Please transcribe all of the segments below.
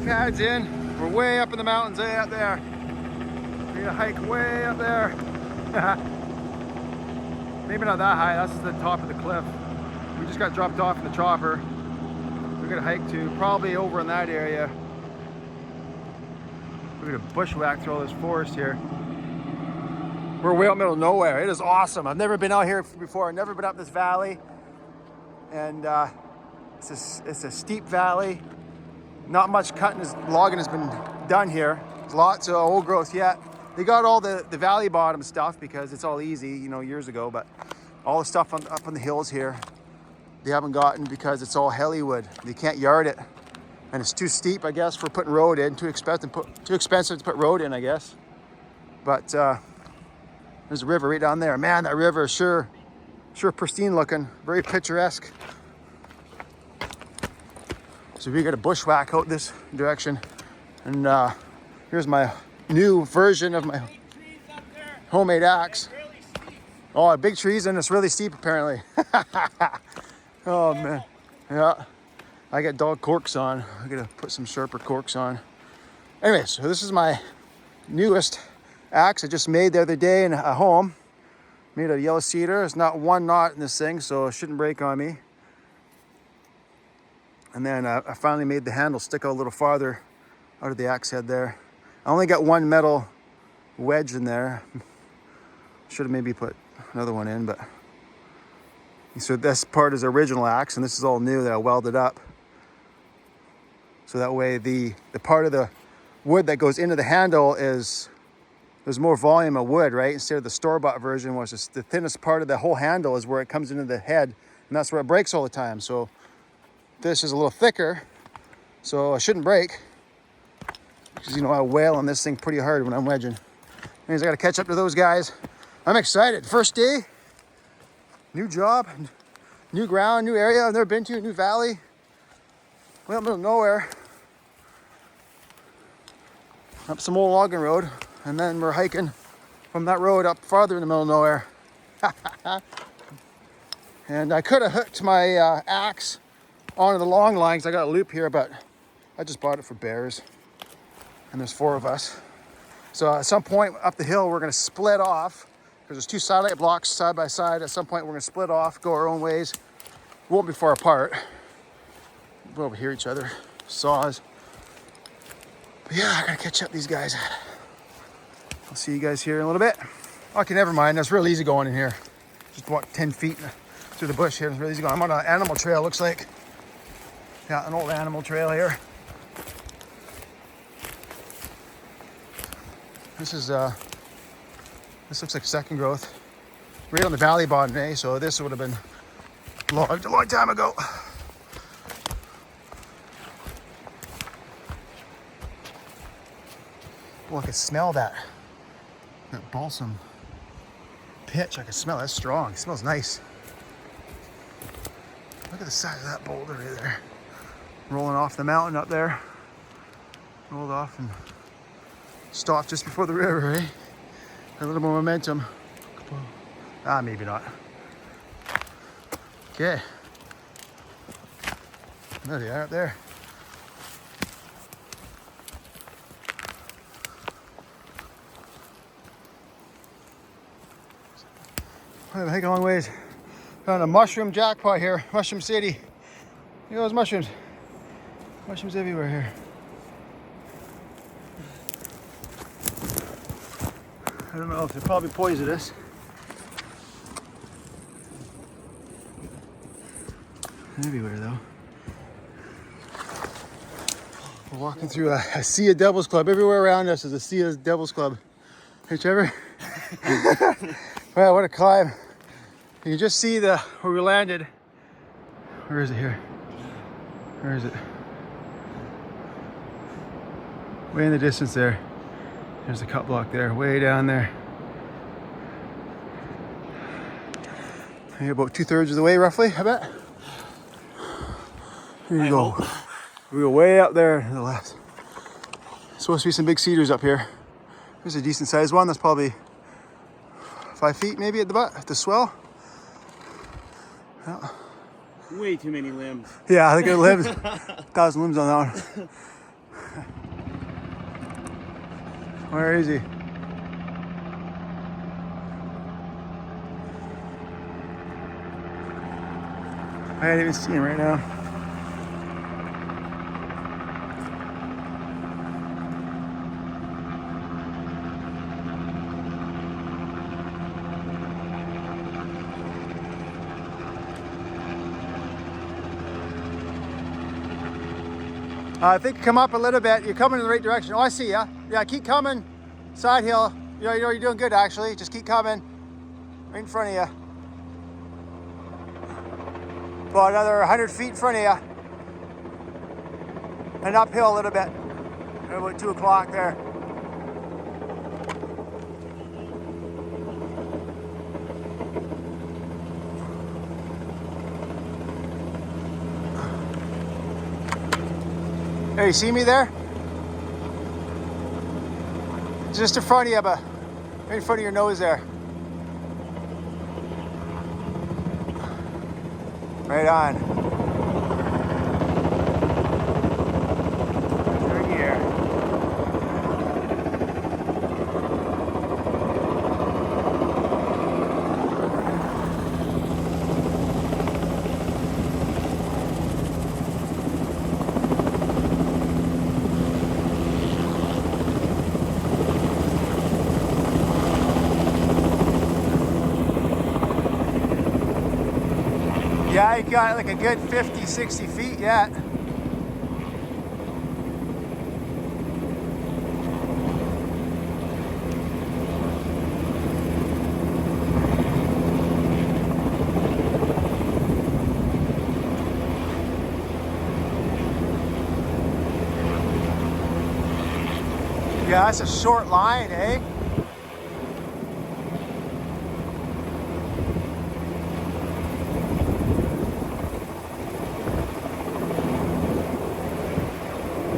Heli-Pad's in. We're way up in the mountains, way up there. We're gonna hike way up there. Maybe not that high, that's the top of the cliff. We just got dropped off in the chopper. We're gonna hike to probably over in that area. We're gonna bushwhack through all this forest here. We're way out in the middle of nowhere. It is awesome. I've never been out here before. I've never been up this valley. And it's a steep valley. Not much logging has been done here. There's lots of old growth yet. They got all the valley bottom stuff because it's all easy, you know, years ago, but all the stuff up on the hills here, they haven't gotten because it's all heliwood. They can't yard it. And it's too steep, I guess, for putting road in. Too expensive to put road in, I guess. But there's a river right down there. Man, that river is sure pristine looking, very picturesque. So we got a bushwhack out this direction. And here's my new version of my homemade axe. Oh, big trees and it's really steep apparently. Oh man, yeah. I got dog corks on. I gotta put some sharper corks on. Anyway, so this is my newest axe I just made the other day at home. Made out of yellow cedar. There's not one knot in this thing, so it shouldn't break on me. And then I finally made the handle stick out a little farther out of the axe head there. I only got one metal wedge in there. Should have maybe put another one in, but so this part is original axe, and this is all new that I welded up. So that way the part of the wood that goes into the handle there's more volume of wood, right? Instead of the store-bought version, which is the thinnest part of the whole handle is where it comes into the head, and that's where it breaks all the time. So this is a little thicker, so it shouldn't break. Because, you know, I wail on this thing pretty hard when I'm wedging. Anyways, I got to catch up to those guys. I'm excited. First day, new job, new ground, new area I've never been to, new valley. Way out in the middle of nowhere. Up some old logging road, and then we're hiking from that road up farther in the middle of nowhere. And I could have hooked my axe onto the long line because I got a loop here, but I just bought it for bears. And there's 4 of us. So at some point up the hill, we're gonna split off because there's 2 satellite blocks side by side. At some point, we're gonna split off, go our own ways. We won't be far apart. We'll hear each other, saws. But yeah, I gotta catch up these guys. I'll see you guys here in a little bit. Okay, never mind. That's real easy going in here. Just walk 10 feet through the bush here. It's really easy going. I'm on an animal trail, looks like. Yeah, an old animal trail here. This looks like second growth. Right on the valley bottom, eh? So this would have been logged a long time ago. Oh, I can smell that balsam pitch. I can smell it. That's strong. It smells nice. Look at the size of that boulder right there. Rolling off the mountain up there. Rolled off and stopped just before the river, eh? A little more momentum. Ah, maybe not. Okay. There they are up there. I'm hiking a long ways. Found a mushroom jackpot here, Mushroom City. Look at those mushrooms. Mushrooms everywhere here. I don't know if they're probably poisonous. Everywhere though. We're walking through a sea of devils club. Everywhere around us is a sea of devils club. Hey Trevor. Wow, what a climb. You can just see where we landed. Where is it here? Where is it? Way in the distance there. There's a cut block there, way down there. About 2/3 of the way, roughly, I bet. Here you go. We go way up there to the left. Supposed to be some big cedars up here. There's a decent sized one. That's probably 5 feet maybe at the butt, at the swell. Yeah. Way too many limbs. Yeah, I think it limbs. 1,000 limbs on that one. Where is he? I can't even see him right now. I think you come up a little bit. You're coming in the right direction. Oh, I see ya. Yeah, keep coming. Side hill. You're doing good, actually. Just keep coming. Right in front of you. About another 100 feet in front of you. And uphill a little bit. About 2 o'clock there. Hey, you see me there? Just in front of you, but right in front of your nose there. Right on. Third gear. Yeah, you got like a good 50, 60 feet yet. Yeah, that's a short line, eh?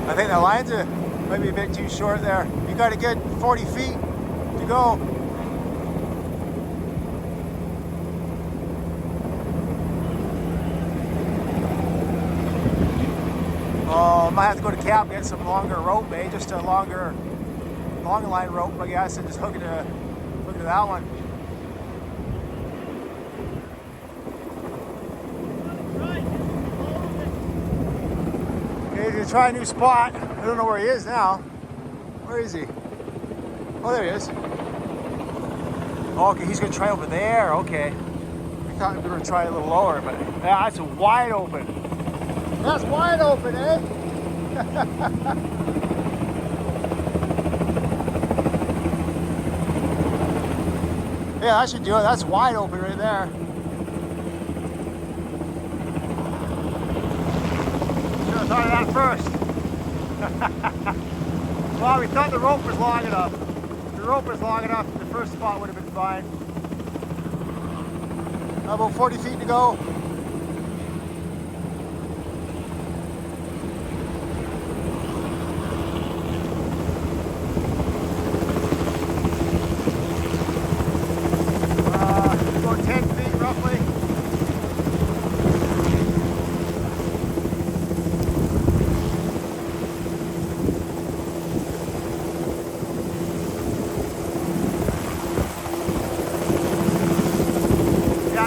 I think the lines are maybe a bit too short there. You got a good 40 feet to go. Oh, might have to go to camp and get some longer rope, eh? Just a longer line rope, I guess, and just hook it to that one. To try a new spot. I don't know where he is now. Where is he? Oh, there he is. Oh, okay, he's gonna try over there. Okay. I thought we were gonna try a little lower, but yeah, that's wide open. That's wide open, eh? Yeah, that should do it. That's wide open right there. Thought of that first. Well, we thought the rope was long enough. If the rope was long enough, the first spot would have been fine. About 40 feet to go. About 10 feet roughly.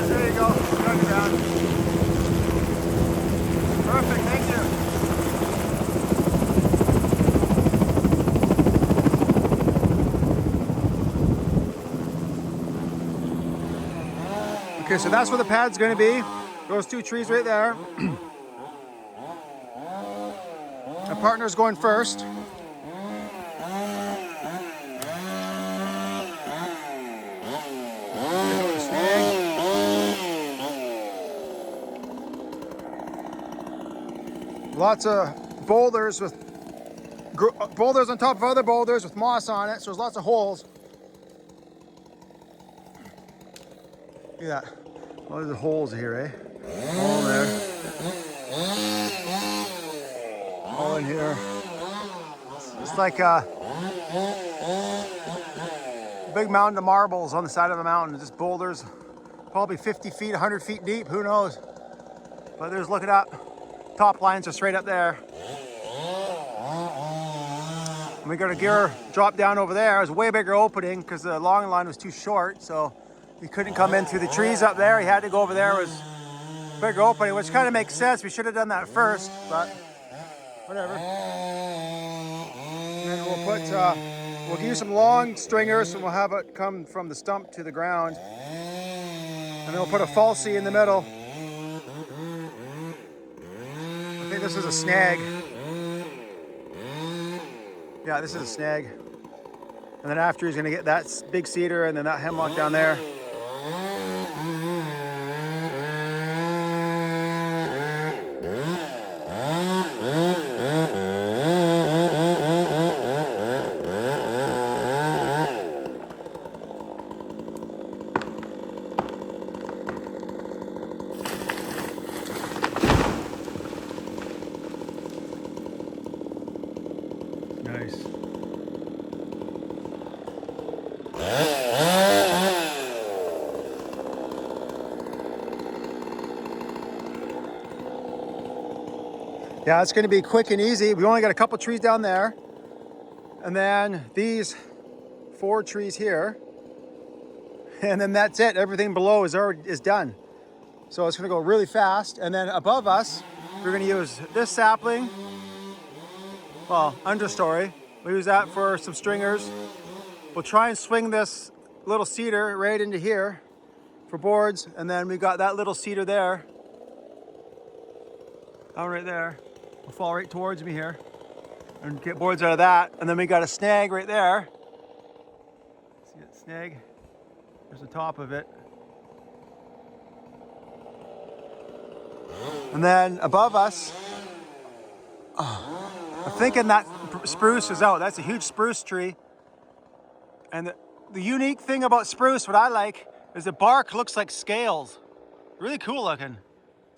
There you go. Turn it down. Perfect, thank you. Okay, so that's where the pad's going to be. Those 2 trees right there. My partner's going first. Lots of boulders with boulders on top of other boulders with moss on it, so there's lots of holes. Look at that. Lots of holes here, eh? All there. All in here. It's like a big mountain of marbles on the side of the mountain. Just boulders, probably 50 feet, 100 feet deep, who knows? But there's, look it up. Top lines are straight up there. we got a gear drop down over there. It was a way bigger opening because the long line was too short, so he couldn't come in through the trees up there. He had to go over there. It was a bigger opening, which kind of makes sense. We should have done that first, but whatever. And then we'll use some long stringers, and we'll have it come from the stump to the ground. And then we'll put a falsie in the middle. I think this is a snag. Yeah, this is a snag. And then after, he's gonna get that big cedar and then that hemlock down there. Nice. Yeah, it's going to be quick and easy. We only got a couple trees down there. And then these 4 trees here. And then that's it. Everything below is done. So it's going to go really fast. And then above us, we're going to use this sapling. Well, understory. We'll use that for some stringers. We'll try and swing this little cedar right into here for boards. And then we got that little cedar there. That one right there. Will fall right towards me here. And get boards out of that. And then we got a snag right there. See that snag? There's the top of it. And then above us, I'm thinking that spruce is out. That's a huge spruce tree. And the unique thing about spruce, what I like, is the bark looks like scales. Really cool looking.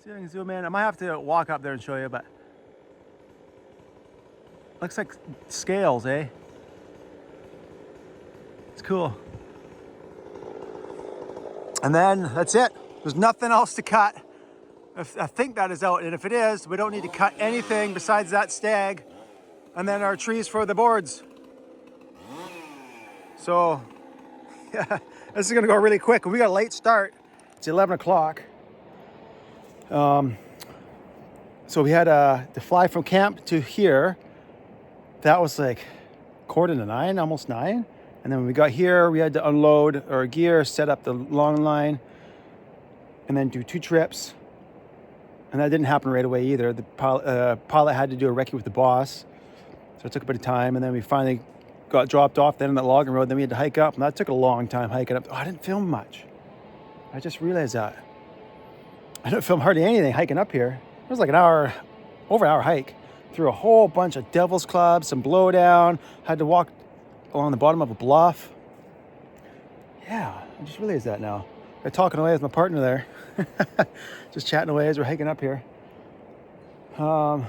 See if I can zoom in. I might have to walk up there and show you, but looks like scales, eh? It's cool. And then that's it. There's nothing else to cut. I think that is out, and if it is, we don't need to cut anything besides that stag and then our trees for the boards. So, yeah, this is gonna go really quick. We got a late start. It's 11 o'clock. So we had to fly from camp to here. That was like 8:45, almost 9. And then when we got here, we had to unload our gear, set up the long line, and then do 2 trips. And that didn't happen right away either. The pilot had to do a recce with the boss. So it took a bit of time. And then we finally got dropped off then on that logging road. Then we had to hike up. And that took a long time hiking up. Oh, I didn't film much. I just realized that. I didn't film hardly anything hiking up here. It was like over an hour hike through a whole bunch of devil's clubs, some blowdown. Had to walk along the bottom of a bluff. Yeah, I just realized that now. I'm talking away with my partner there. Just chatting away as we're hiking up here. Yeah,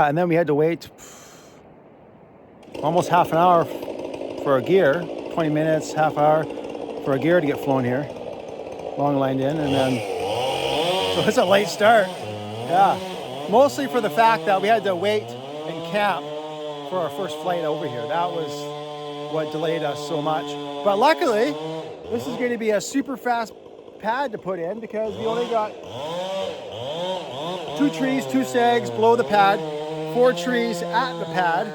and then we had to wait almost half an hour for our gear, 20 minutes, half hour for our gear to get flown here, long lined in, and then, so it's a late start. Yeah, mostly for the fact that we had to wait in camp for our first flight over here. That was what delayed us so much. But luckily, this is going to be a super fast pad to put in because we only got 2 trees, 2 stags below the pad, 4 trees at the pad,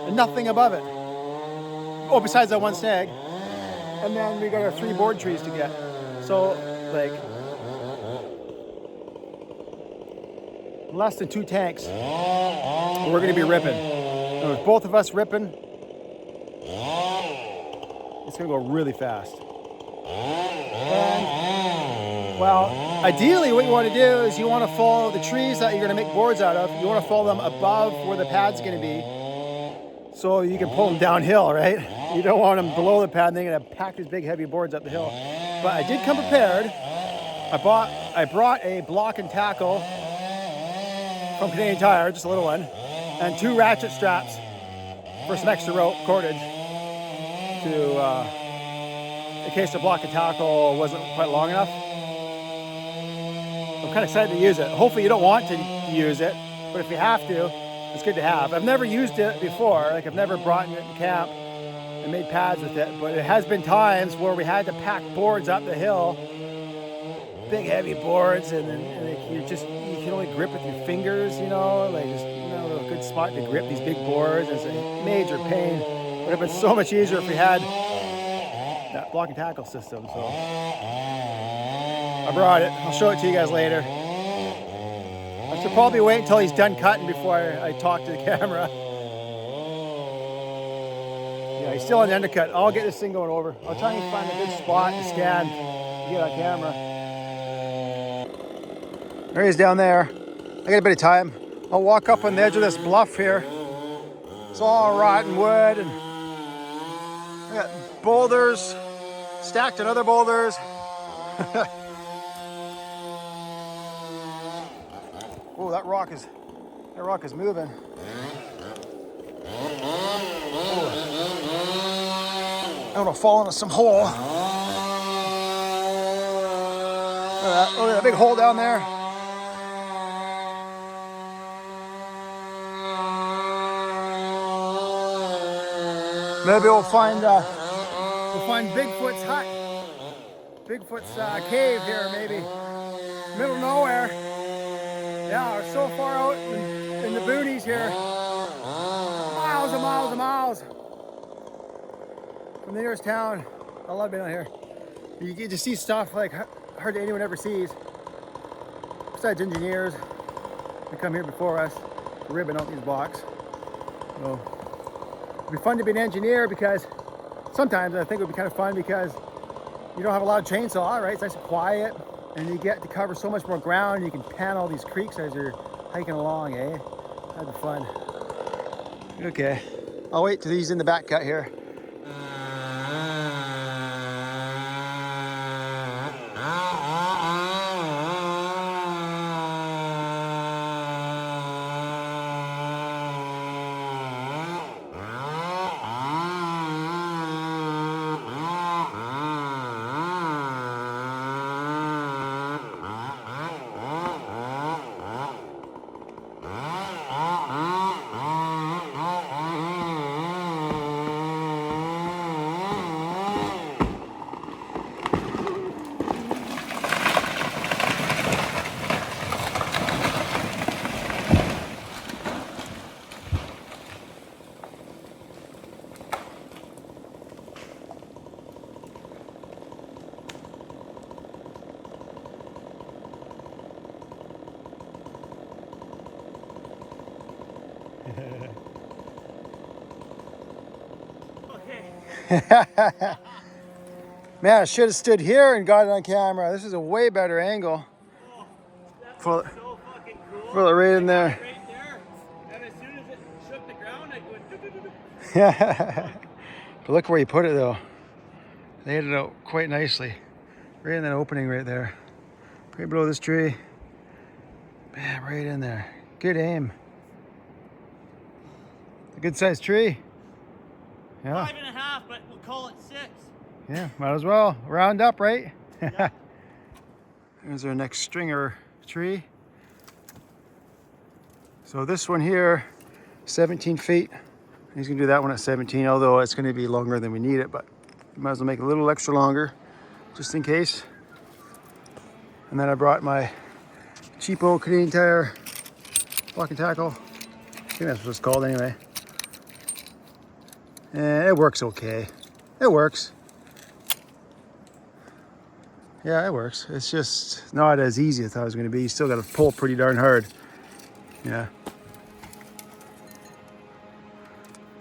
and nothing above it. Oh, besides that 1 stag. And then we got our 3 board trees to get. So, like, less than 2 tanks. We're going to be ripping. And with both of us ripping, it's going to go really fast. And, well, ideally what you want to do is you want to follow the trees that you're going to make boards out of. You want to follow them above where the pad's going to be so you can pull them downhill, right? You don't want them below the pad and they're going to pack these big heavy boards up the hill. But I did come prepared. I brought a block and tackle from Canadian Tire, just a little one, and 2 ratchet straps for some extra rope cordage to in case the block and tackle wasn't quite long enough. I'm kind of excited to use it. Hopefully you don't want to use it, but if you have to, it's good to have. I've never used it before. Like I've never brought it in camp and made pads with it, but it has been times where we had to pack boards up the hill, big heavy boards, and like you can only grip with your fingers, you know, like just a good spot to grip these big boards. It's a major pain. It would have been so much easier if we had that block and tackle system. So I brought it. I'll show it to you guys later. I should probably wait until he's done cutting before I talk to the camera. Yeah, he's still on the undercut. I'll get this thing going over. I'll try and find a good spot to scan and get on camera. There he is down there. I got a bit of time. I'll walk up on the edge of this bluff here. It's all rotten wood, and I got boulders stacked on other boulders. Oh, that rock is moving. Oh. I'm gonna fall into some hole. Look at that big hole down there. Maybe we'll find Bigfoot's hut, Bigfoot's cave here, maybe middle of nowhere. Yeah, we're so far out in the boonies here, miles and miles and miles from the nearest town. I love being out here. You get to see stuff like hardly anyone ever sees, besides engineers that come here before us, ribbing out these blocks. So it'd be fun to be an engineer, because sometimes I think it would be kind of fun because you don't have a lot of chainsaw, right? It's nice and quiet, and you get to cover so much more ground. You can pan all these creeks as you're hiking along, eh? That'd be fun. Okay, I'll wait till he's in the back cut here. Man, I should have stood here and got it on camera. This is a way better angle. Oh, that's Pull it, so fucking cool. pull it right in there. Right there. And as soon as it shook the ground, I went doo, doo, doo, doo. Yeah. But look where you put it though. They hit it out quite nicely. Right in that opening right there. Right below this tree. Bam, right in there. Good aim. A good sized tree. Yeah. 5.5, but we'll call it 6. Yeah, might as well. Round up, right? Yeah. Here's our next stringer tree. So this one here, 17 feet. He's gonna do that one at 17, although it's gonna be longer than we need it, but you might as well make it a little extra longer, just in case. And then I brought my cheapo Canadian Tire block and tackle. I think that's what it's called anyway. And it works okay. It works. Yeah, it works. It's just not as easy as I thought it was going to be. You still got to pull pretty darn hard. Yeah.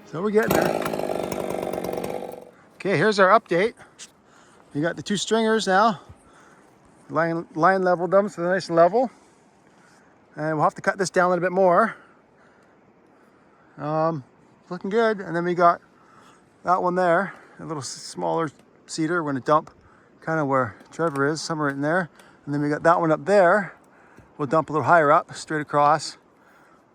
So we're getting there. Okay, here's our update. You got the 2 stringers now. Line leveled them so they're nice and level. And we'll have to cut this down a little bit more. Looking good. And then we got that one there, a little smaller cedar. We're going to dump kind of where Trevor is, somewhere in there. And then we got that one up there. We'll dump a little higher up, straight across.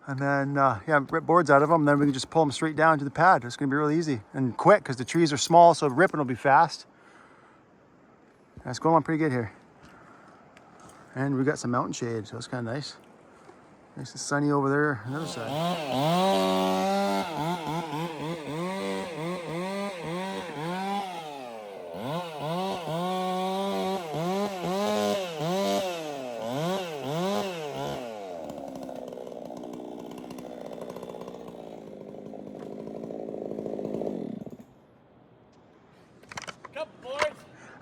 And then, yeah, rip boards out of them. And then we can just pull them straight down to the pad. It's going to be really easy and quick because the trees are small, so ripping will be fast. And it's going on pretty good here. And we got some mountain shade, so it's kind of nice. Nice and sunny over there on the other side. Couple boards.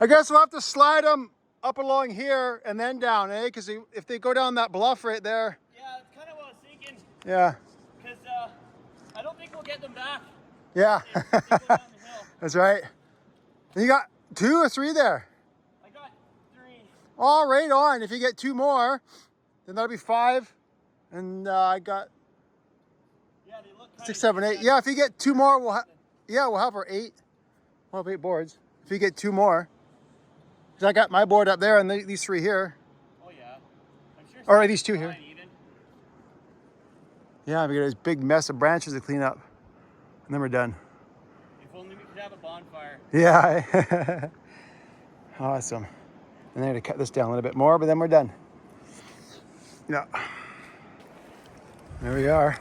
I guess we'll have to slide them up along here and then down, eh? Because if they go down that bluff right there. Yeah, that's kind of what I was thinking. Yeah. Because I don't think we'll get them back. Yeah. If they go down the hill. That's right. And you got 2 or 3 there. I got 3. Oh, right on. If you get 2 more, then that'll be 5. And I got Yeah, they look 6, 7, 8. Yeah, if you get 2 more, we'll have our 8. We'll have 8 boards. If you get 2 more. Because I got my board up there and these 3 here. Oh yeah. I'm sure. Or these 2 here. Even. Yeah, we got this big mess of branches to clean up. And then we're done. If only we could have a bonfire. Yeah. Awesome. And then I'm gonna cut this down a little bit more, but then we're done. Yeah. There we are.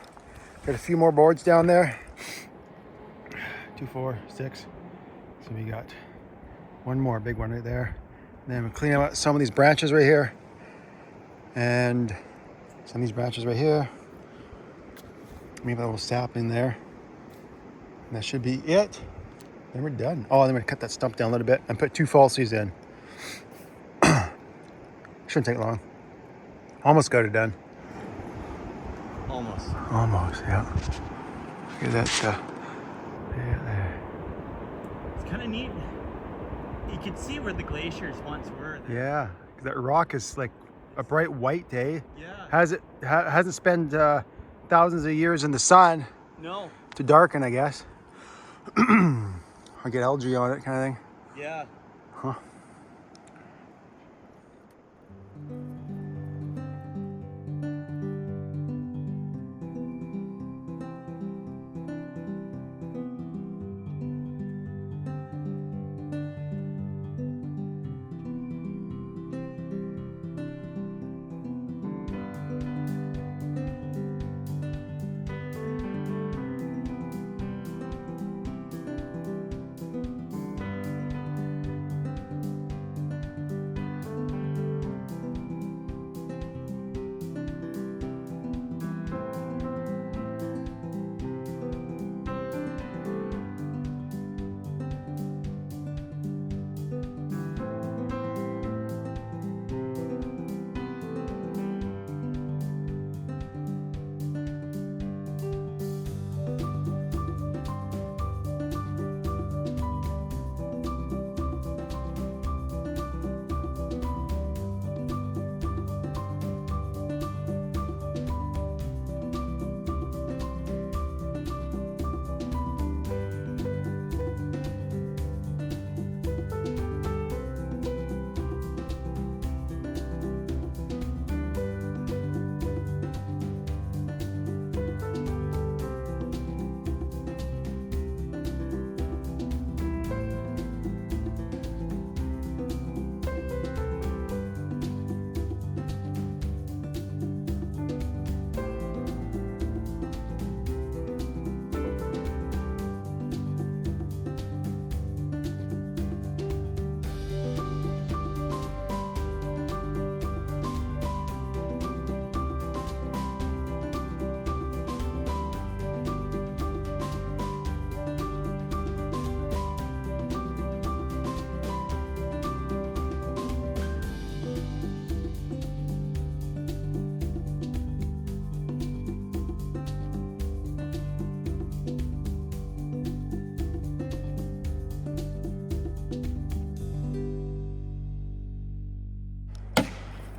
Got a few more boards down there. 2, 4, 6. So we got 1 more big one right there. And then we'll clean out some of these branches right here. And some of these branches right here. Maybe a little sap in there. And that should be it. Then we're done. Oh, then we're gonna cut that stump down a little bit and put 2 falsies in. Shouldn't take long. Almost got it done. Almost. Almost, yeah. Look at that. Yeah, there. It's kind of neat. You can see where the glaciers once were. There. Yeah, 'cause that rock is like a bright white, eh? Yeah. Hasn't spent thousands of years in the sun No. to darken, I guess. Or get algae on it, kind of thing. Yeah. Huh.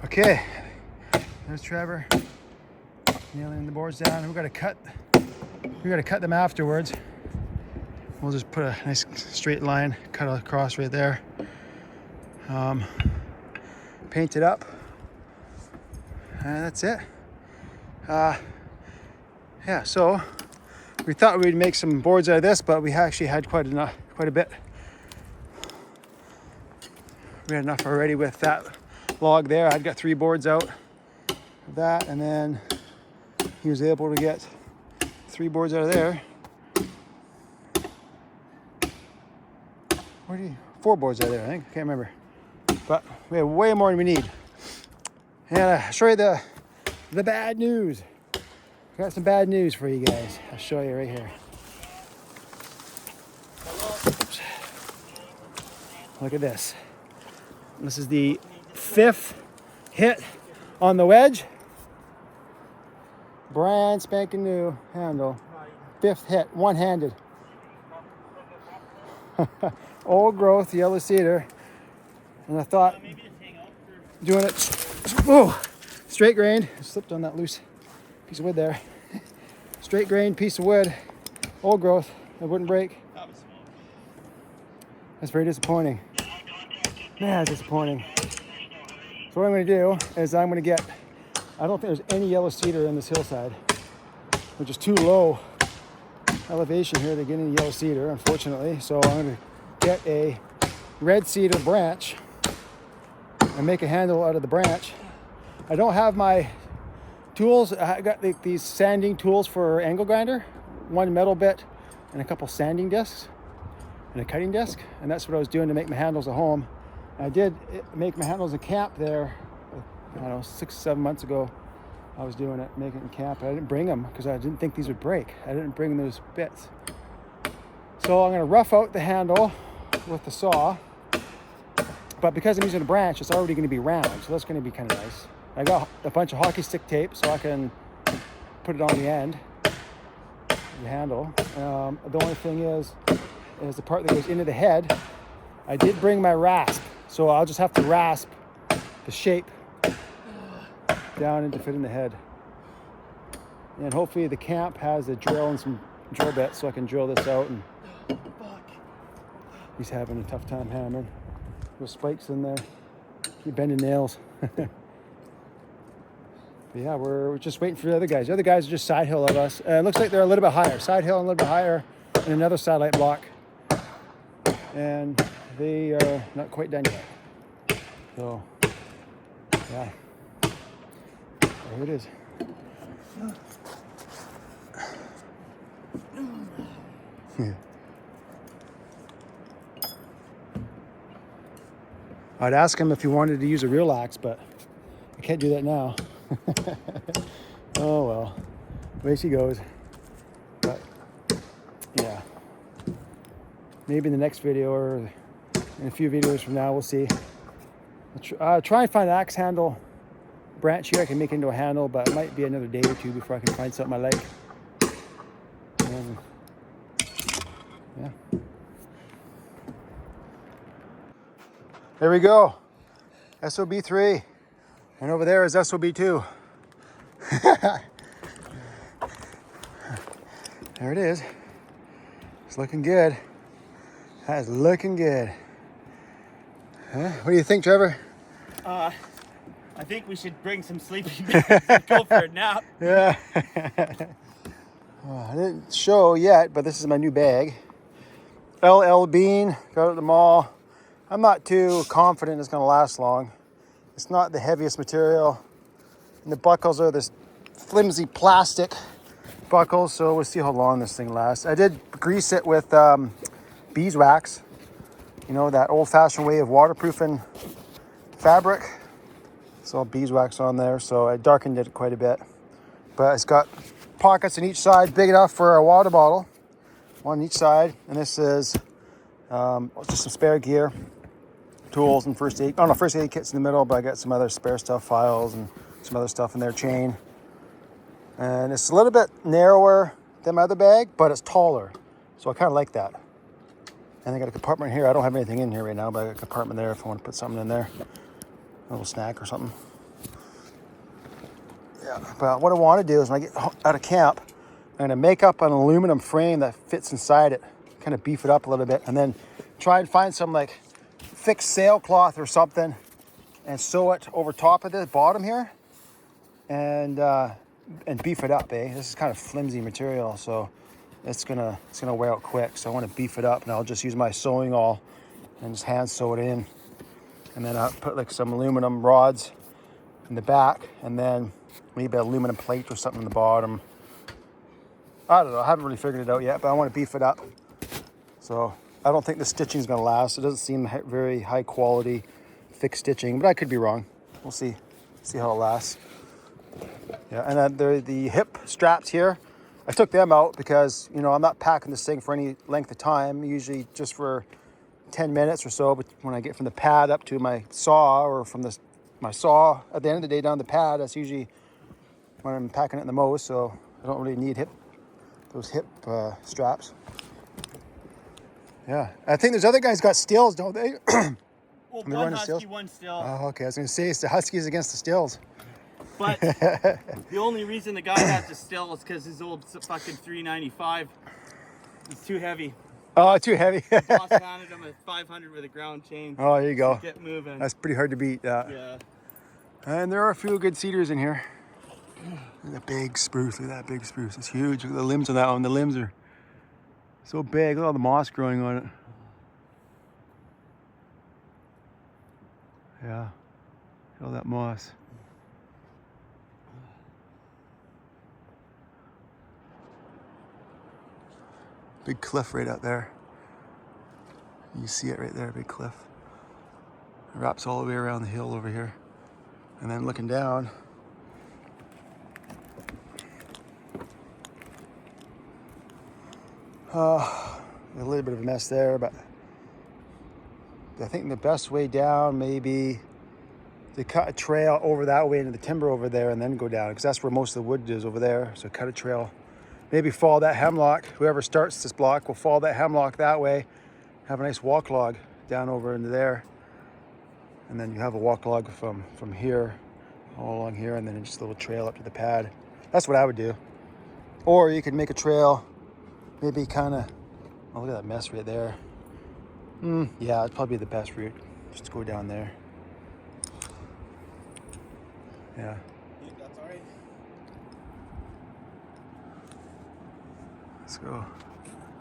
Okay, there's Trevor nailing the boards down. We gotta cut them afterwards. We'll just put a nice straight line, cut across right there. Paint it up, and that's it. Yeah, so we thought we'd make some boards out of this, but we actually had quite a bit. We had enough already with that log there. I'd got 3 boards out of that, and then he was able to get 3 boards out of there. 4 boards out of there, I think. I can't remember. But we have way more than we need. And I'll show you the bad news. Got some bad news for you guys. I'll show you right here. Oops. Look at this. This is the 5th hit on the wedge. Brand spanking new handle. 5th hit, one-handed. Old growth yellow cedar. And I thought doing it, whoa, straight grained. I slipped on that loose piece of wood there. Straight grained piece of wood, old growth, it wouldn't break. That's very disappointing. Yeah, disappointing. So what I'm going to do is I'm going to get, I don't think there's any yellow cedar in this hillside, which is too low elevation here to get any yellow cedar, unfortunately. So I'm going to get a red cedar branch and make a handle out of the branch. I don't have my tools. I got these sanding tools for angle grinder, 1 metal bit and a couple sanding discs and a cutting disc, and that's what I was doing to make my handles at home. I did make my handles in camp there, I don't know, 6-7 months ago. I was doing it, making it in camp. I didn't bring them because I didn't think these would break. I didn't bring those bits. So I'm going to rough out the handle with the saw, but because I'm using a branch, it's already going to be round, so that's going to be kind of nice. I got a bunch of hockey stick tape so I can put it on the end of the handle. The only thing is the part that goes into the head. I did bring my rasp, so I'll just have to rasp the shape down and to fit in the head. And hopefully the camp has a drill and some drill bits so I can drill this out. And he's having a tough time hammering. Those spikes in there. Keep bending nails. But yeah, we're just waiting for the other guys. The other guys are just side hill of us. It looks like they're a little bit higher. Side hill and a little bit higher in another satellite block. And they are not quite done yet. So, yeah. There it is. Yeah. I'd ask him if he wanted to use a real axe, but I can't do that now. Oh well, way she goes. But yeah, maybe in the next video or in a few videos from now, we'll see. I'll try and find an axe handle branch here I can make into a handle, but it might be another day or two before I can find something I like. And yeah. There we go. SOB3. And over there is SOB2. There it is. It's looking good. That is looking good. Huh? What do you think, Trevor? I think we should bring some sleeping bags and go for a nap. Yeah. I didn't show yet, but this is my new bag. LL Bean, got it at the mall. I'm not too confident it's gonna last long. It's not the heaviest material. And the buckles are this flimsy plastic buckles, so we'll see how long this thing lasts. I did grease it with beeswax. You know, that old-fashioned way of waterproofing fabric. It's all beeswax on there, so I darkened it quite a bit. But it's got pockets on each side, big enough for a water bottle. One on each side, and this is just some spare gear, tools, and first aid. Oh no, first aid kit's in the middle, but I got some other spare stuff, files, and some other stuff in there, chain. And it's a little bit narrower than my other bag, but it's taller, so I kind of like that. And I got a compartment here. I don't have anything in here right now, but I got a compartment there if I want to put something in there, a little snack or something. Yeah, but what I want to do is when I get out of camp, I'm going to make up an aluminum frame that fits inside it, kind of beef it up a little bit, and then try and find some like thick sailcloth or something and sew it over top of the bottom here and beef it up, This is kind of flimsy material, so it's gonna wear out quick. So I want to beef it up, and I'll just use my sewing awl and just hand sew it in. And then I'll put like some aluminum rods in the back, and then maybe an aluminum plate or something in the bottom. I don't know. I haven't really figured it out yet, but I want to beef it up. So I don't think the stitching is going to last. It doesn't seem very high quality, thick stitching, but I could be wrong. We'll see. See how it lasts. Yeah, and then the hip straps here, I took them out because, you know, I'm not packing this thing for any length of time, usually just for 10 minutes or so. But when I get from the pad up to my saw, or from my saw at the end of the day down the pad, that's usually when I'm packing it the most. So I don't really need those hip straps. Yeah, I think there's other guys got stills, don't they? Well, one husky, one still. Oh, okay. I was going to say it's the huskies against the stills. But the only reason the guy has the still is because his old fucking 395 is too heavy. Oh, too heavy. The boss mounted him at 500 with a ground chain. Oh, there you go. Get moving. That's pretty hard to beat. Yeah. And there are a few good cedars in here. Look at that big spruce. Look at that big spruce. It's huge. Look at the limbs on that one. The limbs are so big. Look at all the moss growing on it. Yeah. Look at all that moss. Big cliff right out there. You see it right there, big cliff. It wraps all the way around the hill over here. And then looking down, a little bit of a mess there, but I think the best way down may be to cut a trail over that way into the timber over there and then go down, because that's where most of the wood is over there. So cut a trail. Maybe follow that hemlock. Whoever starts this block will follow that hemlock that way. Have a nice walk log down over into there. And then you have a walk log from here, all along here, and then just a little trail up to the pad. That's what I would do. Or you could make a trail, maybe kind of, oh, look at that mess right there. Yeah, it's probably the best route. Just go down there. Yeah. That's all right. Let's go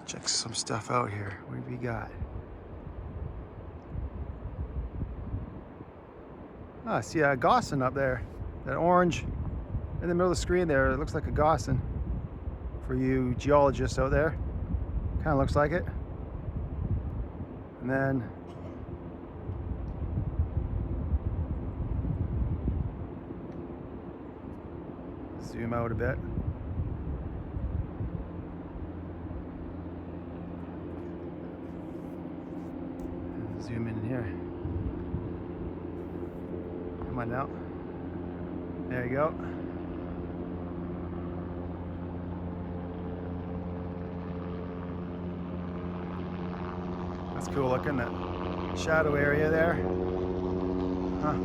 check some stuff out here. What do we got? Ah, I see a gossan up there. That orange in the middle of the screen there, it looks like a gossan for you geologists out there. Kind of looks like it. And then zoom out a bit. And zoom in here. Come on now. There you go. That's cool looking, that shadow area there. Huh.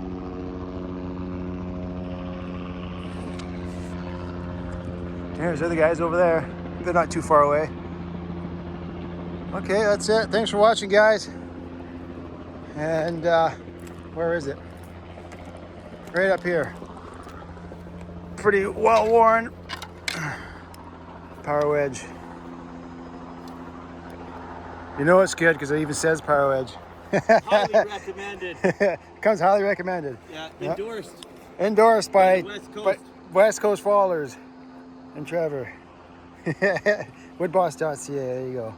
There's the other guys over there. They're not too far away. Okay, that's it. Thanks for watching, guys. And where is it? Right up here. Pretty well worn PowerWedge. You know it's good because it even says PowerWedge. Highly recommended. Comes highly recommended. Yeah, endorsed. Endorsed by West Coast Fallers and Trevor. Woodboss.ca, there you go.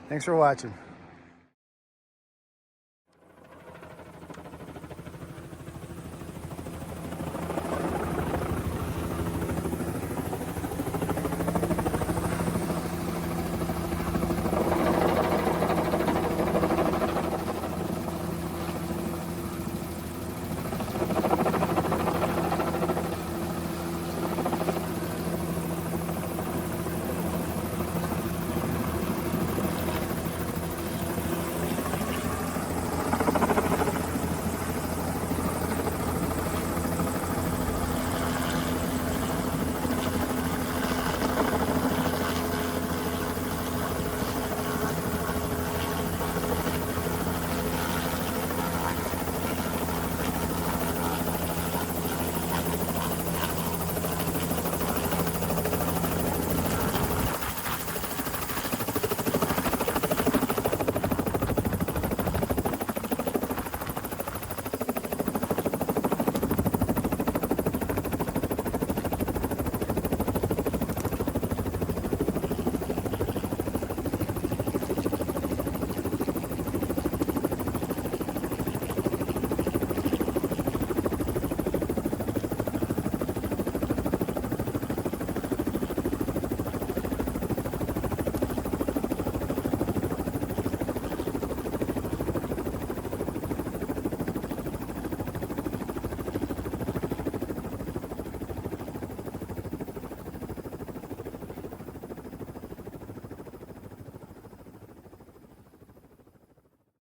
Thanks for watching.